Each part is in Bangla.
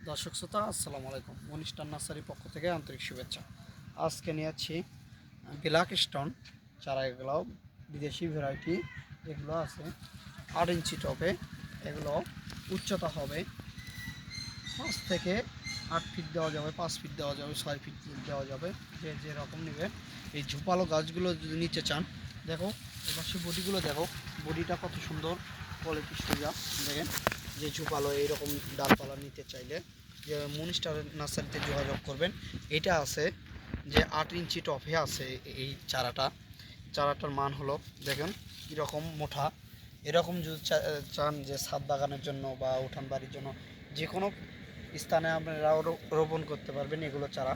দর্শক শ্রোতা আসসালামু আলাইকুম। মনিস্টার নার্সারির পক্ষ থেকে আন্তরিক শুভেচ্ছা। আজকে নিয়েছি ব্ল্যাক স্টোন চারা। এগুলো বিদেশি ভ্যারাইটি। এগুলো আছে 8 ইঞ্চি টবে। এগুলো উচ্চতা হবে 5 থেকে 8 ফিট দেওয়া যাবে, 5 ফিট দেওয়া যাবে, 6 ফিট দেওয়া যাবে, যে যেরকম নেবে। এই ঝোপালো গাছগুলো যদি নিতে চান, দেখো এবার সে বডিগুলো দেখো, বডিটা কত সুন্দর কোয়ালিটি সোজা। দেখেন যে ঝোপালো এইরকম ডালপালা নিতে চাইলে যে মনিস্টার নার্সারিতে যোগাযোগ করবেন। এটা আছে যে 8 ইঞ্চি টপে আছে এই চারাটার মান হলো দেখেন কীরকম মোটা। এরকম যদি চান যে ছাদ বাগানের জন্য বা উঠান বাড়ির জন্য যে কোনো স্থানে আপনারা রোপণ করতে পারবেন এগুলো চারা।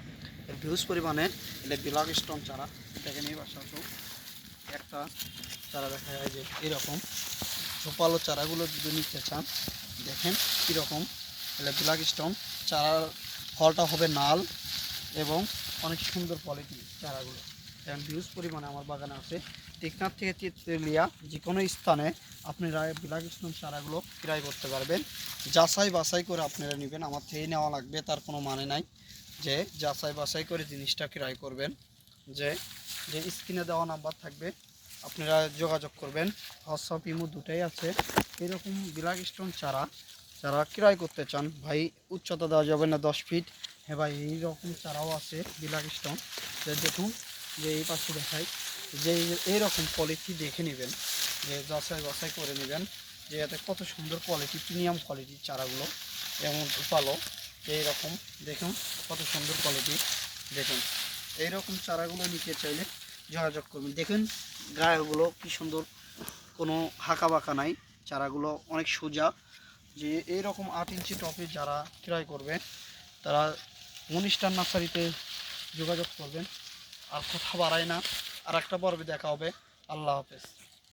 হিউজ পরিমাণে এটা ব্ল্যাক স্টোন চারা। দেখেন এই বাসাতেও একটা চারা দেখা যায় যে এরকম ঝোপালো চারাগুলো যদি নিতে চান, দেখেন কীরকম এটা ব্ল্যাক স্টোন চারার ফলটা হবে নাল এবং অনেক সুন্দর কোয়ালিটি চারাগুলো। এবং হিউজ পরিমাণে আমার বাগানে আছে। টেকনাফ থেকে তেতুলিয়া যে কোনো স্থানে আপনারা ব্ল্যাক স্টোন চারাগুলো ক্রয় করতে পারবেন। যাচাই বাছাই করে আপনারা নেবেন, আমার থেকেই নেওয়া লাগবে তার কোনো মানে নাই। যে যাচাই বাছাই করে জিনিসটা ক্রয় করবেন। যে যে স্ক্রিনে দেওয়া নাম্বার থাকবে আপনারা যোগাযোগ করবেন। হোয়াটসঅ্যাপ ইমো দুটাই আছে। এরকম ব্ল্যাক স্টোন চারা যারা ক্রয় করতে চান, ভাই উচ্চতা দেওয়া যাবে না 10 ফিট, হ্যাঁ ভাই এইরকম চারাও আছে ব্ল্যাক স্টোন। দেখুন যে এই পাশে দেখাই যে এইরকম কোয়ালিটি দেখে নেবেন, যে যাচাই বাছাই করে নেবেন যে এতে কত সুন্দর কোয়ালিটি, প্রিমিয়াম কোয়ালিটির চারাগুলো এবং ধূপালো এইরকম। দেখুন কত সুন্দর কোয়ালিটি। দেখুন এইরকম চারাগুলো নিতে চাইলে যোগাযোগ করবেন। দেখুন গায়েগুলো কি সুন্দর, কোনো হাঁকা বাঁকা নাই, চারাগুলো অনেক সোজা। যে এইরকম 8 ইঞ্চি টপে যারা ক্রয় করবে তারা মনিস্টার নার্সারিতে যোগাযোগ করবেন। আর কথা বাড়ায় না, আর একটা পর্বে দেখা হবে। আল্লাহ হাফেজ।